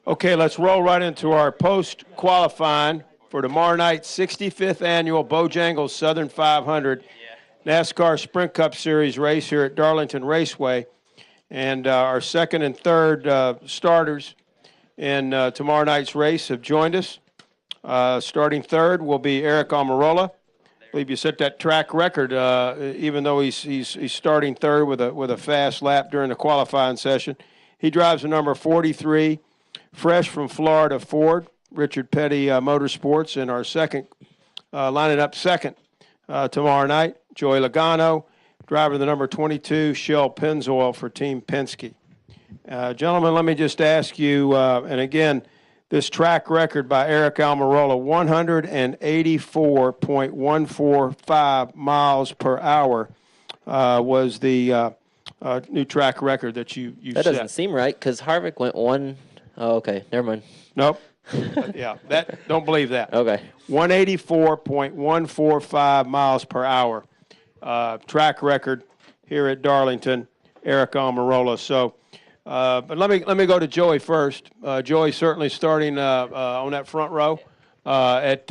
Okay, let's roll right into our post-qualifying for tomorrow night's 65th annual Bojangles Southern 500 NASCAR Sprint Cup Series race here at Darlington Raceway. And our second and third starters in tomorrow night's race have joined us. Starting third will be Aric Almirola. I believe you set that track record, even though he's starting third with a fast lap during the qualifying session. He drives the number 43, fresh from Florida Ford, Richard Petty Motorsports, and our second, lining up second tomorrow night, Joey Logano, driving the number 22, Shell Pennzoil for Team Penske. Gentlemen, let me just ask you, and again, this track record by Aric Almirola, 184.145 miles per hour was the new track record that you That set. doesn't seem right because Harvick went one. Oh, okay. Never mind. Nope. Yeah, don't believe that. Okay. 184.145 miles per hour track record here at Darlington, Aric Almirola. So, but let me go to Joey first. Joey certainly starting on that front row at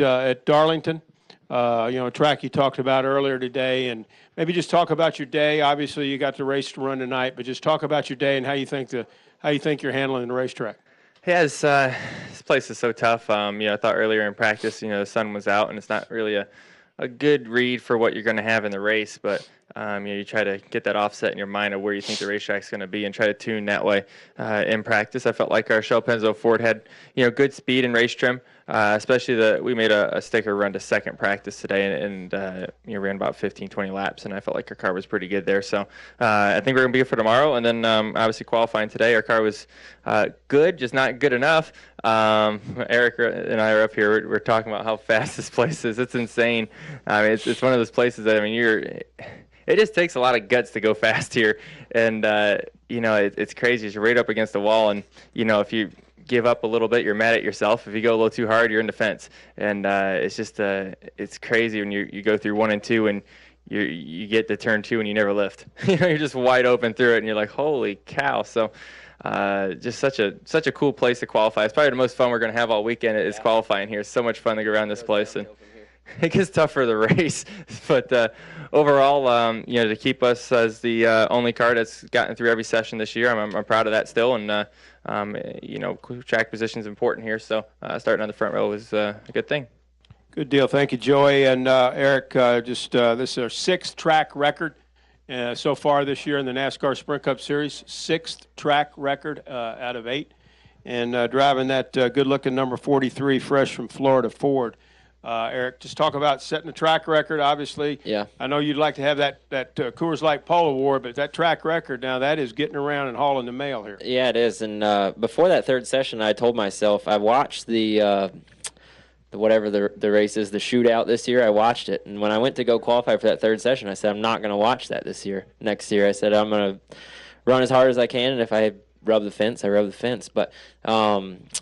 Darlington. A track you talked about earlier today, and maybe just talk about your day. Obviously, you got the race to run tonight, but just talk about your day and how you think you're handling the racetrack. Yeah, this place is so tough. I thought earlier in practice, the sun was out, and it's not really a good read for what you're going to have in the race. But you try to get that offset in your mind of where you think the racetrack's going to be, and try to tune that way in practice. I felt like our Shell Pennzoil Ford had good speed and race trim. Especially we made a sticker run to second practice today, and ran about 15, 20 laps, and I felt like our car was pretty good there. So I think we're going to be good for tomorrow. And then obviously qualifying today, our car was good, just not good enough. Aric and I are up here. We're talking about how fast this place is. It's insane. I mean, it's one of those places that, it just takes a lot of guts to go fast here. And, it's crazy. You're right up against the wall, and, if you give up a little bit, you're mad at yourself. If you go a little too hard, you're in the fence. And it's just it's crazy when you go through 1 and 2 and you get to turn 2 and you never lift. You're just wide open through it, and you're like, holy cow. So just such a cool place to qualify. It's probably the most fun we're going to have all weekend is qualifying here. It's so much fun to go around this place, and it gets tough for the race. But overall, to keep us as the only car that's gotten through every session this year, I'm proud of that still. And track position is important here, so starting on the front row is a good thing. Good deal. Thank you, Joey. And Aric, this is our 6th track record so far this year in the NASCAR Sprint Cup Series, 6th track record out of 8, and driving that good-looking number 43, fresh from Florida Ford. Aric, just talk about setting the track record, obviously. Yeah. I know you'd like to have that Coors Light Pole Award, but that track record now, that is getting around and hauling the mail here. Yeah, it is. And before that third session, I told myself, I watched the whatever the race is, the shootout this year, I watched it. And when I went to go qualify for that third session, I said, I'm not going to watch that this year. Next year, I said, I'm going to run as hard as I can, and if I rub the fence, I rub the fence. But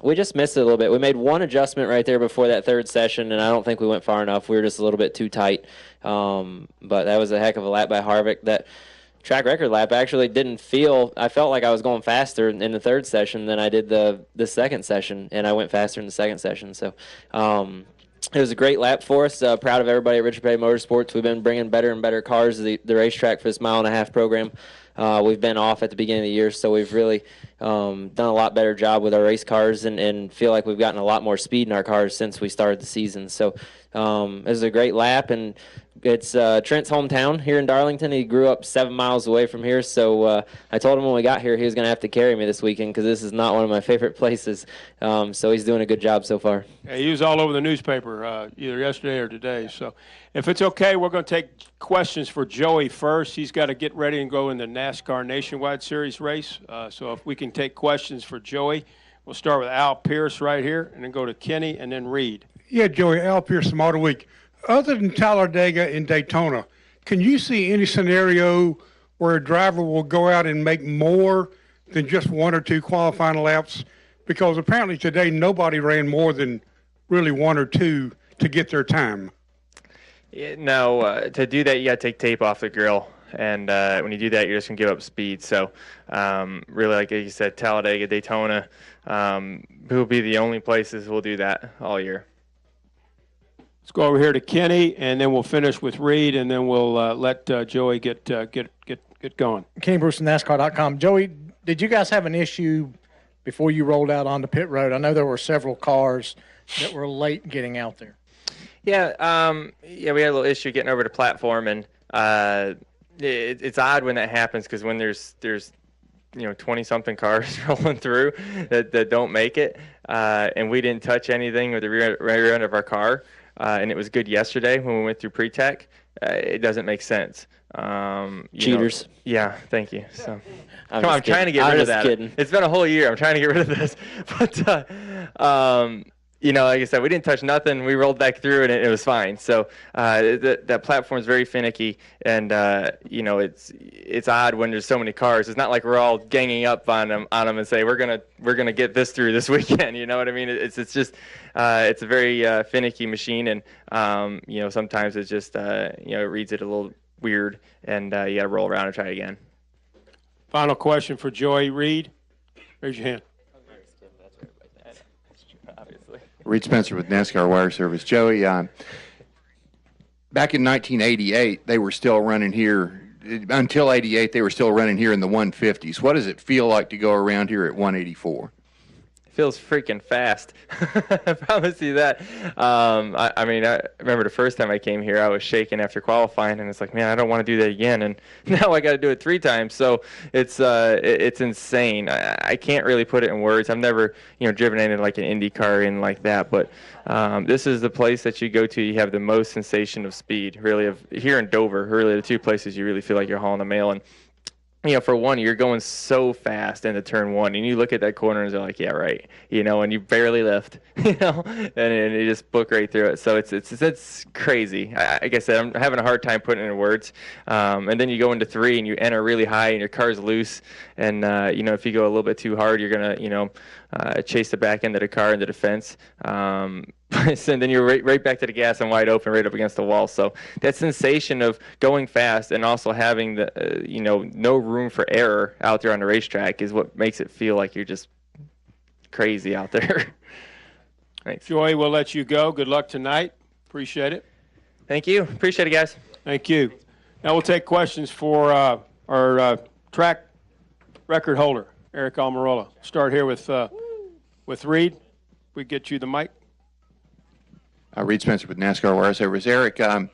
we just missed it a little bit. We made one adjustment right there before that third session, and I don't think we went far enough. We were just a little bit too tight. But that was a heck of a lap by Harvick. That track record lap actually didn't feel – I felt like I was going faster in the third session than I did the second session, and I went faster in the second session. So it was a great lap for us. Proud of everybody at Richard Petty Motorsports. We've been bringing better and better cars to the racetrack for this mile-and-a-half program. We've been off at the beginning of the year, so we've really done a lot better job with our race cars and feel like we've gotten a lot more speed in our cars since we started the season. So it was a great lap, and it's Trent's hometown here in Darlington. He grew up 7 miles away from here, so I told him when we got here he was going to have to carry me this weekend because this is not one of my favorite places. So he's doing a good job so far. Yeah, he was all over the newspaper either yesterday or today. So if it's okay, we're going to take questions for Joey first. He's got to get ready and go in the NASCAR Nationwide Series race. So if we can take questions for Joey, we'll start with Al Pierce right here and then go to Kenny and then Reed. Yeah, Joey, Al Pierce from Auto Week. Other than Talladega and Daytona, can you see any scenario where a driver will go out and make more than just 1 or 2 qualifying laps? Because apparently today nobody ran more than really 1 or 2 to get their time. Yeah, no, to do that you got to take tape off the grill. and when you do that, you're just gonna give up speed. So really, like you said, Talladega, Daytona, will be the only places we'll do that all year. Let's go over here to Kenny, and then we'll finish with Reed, and then we'll let Joey get going. Kenny Bruce from NASCAR.com. Joey, did you guys have an issue before you rolled out onto pit road? I know there were several cars that were late getting out there. Yeah, we had a little issue getting over the platform, and it's odd when that happens because when there's 20-something cars rolling through that don't make it, and we didn't touch anything with the rear end of our car, and it was good yesterday when we went through pre-tech. It doesn't make sense. Cheaters. Yeah, thank you. So, I'm trying to get rid of that. Kidding. It's been a whole year. I'm trying to get rid of this, but like I said, we didn't touch nothing. We rolled back through and it was fine. So that platform is very finicky, and it's odd when there's so many cars. It's not like we're all ganging up on them and say we're gonna get this through this weekend. You know what I mean? It's just it's a very finicky machine, and sometimes it's just it reads it a little weird, and you got to roll around and try again. Final question for Joey. Reed, raise your hand. Reed Spencer with NASCAR Wire Service. Joey, back in 1988, they were still running here. Until 88, they were still running here in the 150s. What does it feel like to go around here at 184? Feels freaking fast. I promise you that. I remember the first time I came here, I was shaking after qualifying, and it's like, man, I don't want to do that again. And now I got to do it 3 times. So it's insane. I can't really put it in words. I've never driven in like an Indy car and like that, but this is the place that you go to. You have the most sensation of speed, really. Here in Dover, really the 2 places you really feel like you're hauling the mail. And for one, you're going so fast into turn 1, and you look at that corner and you're like, yeah, right, and you barely lift, and you just book right through it. So it's crazy. Like I said, I'm having a hard time putting it in words. And then you go into 3 and you enter really high and your car's loose, and if you go a little bit too hard, you're gonna chase the back end of the car into the fence. And then you're right back to the gas and wide open, right up against the wall. So that sensation of going fast and also having the no room for error out there on the racetrack is what makes it feel like you're just crazy out there. Thanks. Joey, we'll let you go. Good luck tonight. Appreciate it. Thank you. Appreciate it, guys. Thank you. Now we'll take questions for our track record holder, Aric Almirola. Start here with Reed. We get you the mic. Reed Spencer with NASCAR Wire Service. Aric,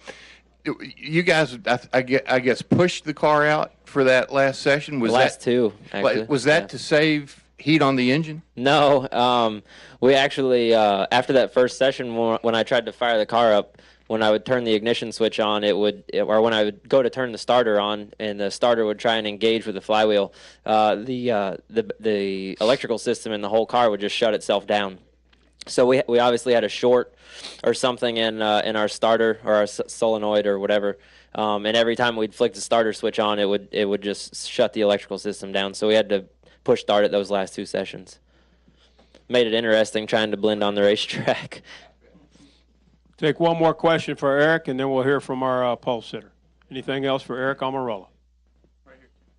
you guys, I guess, pushed the car out for that last session. Was the last that, 2, actually. Was that to save heat on the engine? No. We actually, after that first session, when I tried to fire the car up, when I would turn the ignition switch on, or when I would go to turn the starter on, and the starter would try and engage with the flywheel, the electrical system in the whole car would just shut itself down. So we obviously had a short or something in our starter or our solenoid or whatever, and every time we'd flick the starter switch on, it would just shut the electrical system down. So we had to push start it those last 2 sessions. Made it interesting trying to blend on the racetrack. Take one more question for Aric, and then we'll hear from our pole sitter. Anything else for Aric Almirola?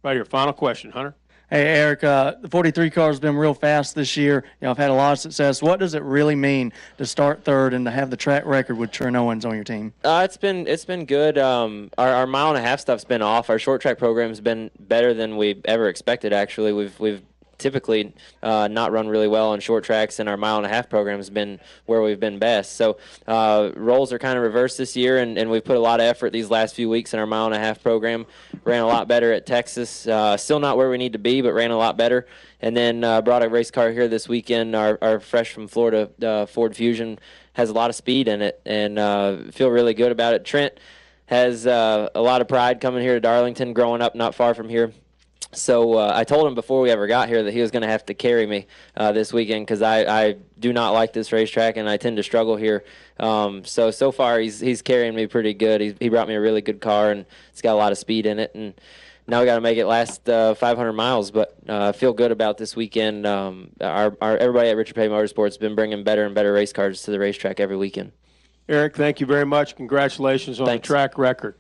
Right here. Final question, Hunter. Hey, Aric, the 43 car has been real fast this year. I've had a lot of success. What does it really mean to start 3rd and to have the track record with Trent Owens on your team? It's been good. Our mile-and-a-half stuff's been off. Our short track program's been better than we ever expected, actually. We've typically not run really well on short tracks, and our mile-and-a-half program has been where we've been best. So roles are kind of reversed this year, and we've put a lot of effort these last few weeks in our mile-and-a-half program. Ran a lot better at Texas. Still not where we need to be, but ran a lot better. And then brought a race car here this weekend. Our fresh from Florida Ford Fusion has a lot of speed in it, and feel really good about it. Trent has a lot of pride coming here to Darlington, growing up not far from here. So I told him before we ever got here that he was going to have to carry me this weekend, because I do not like this racetrack and I tend to struggle here. So far he's carrying me pretty good. He brought me a really good car, and it's got a lot of speed in it. And now we got to make it last 500 miles. But I feel good about this weekend. Everybody at Richard Petty Motorsports has been bringing better and better race cars to the racetrack every weekend. Aric, thank you very much. Congratulations on the track record.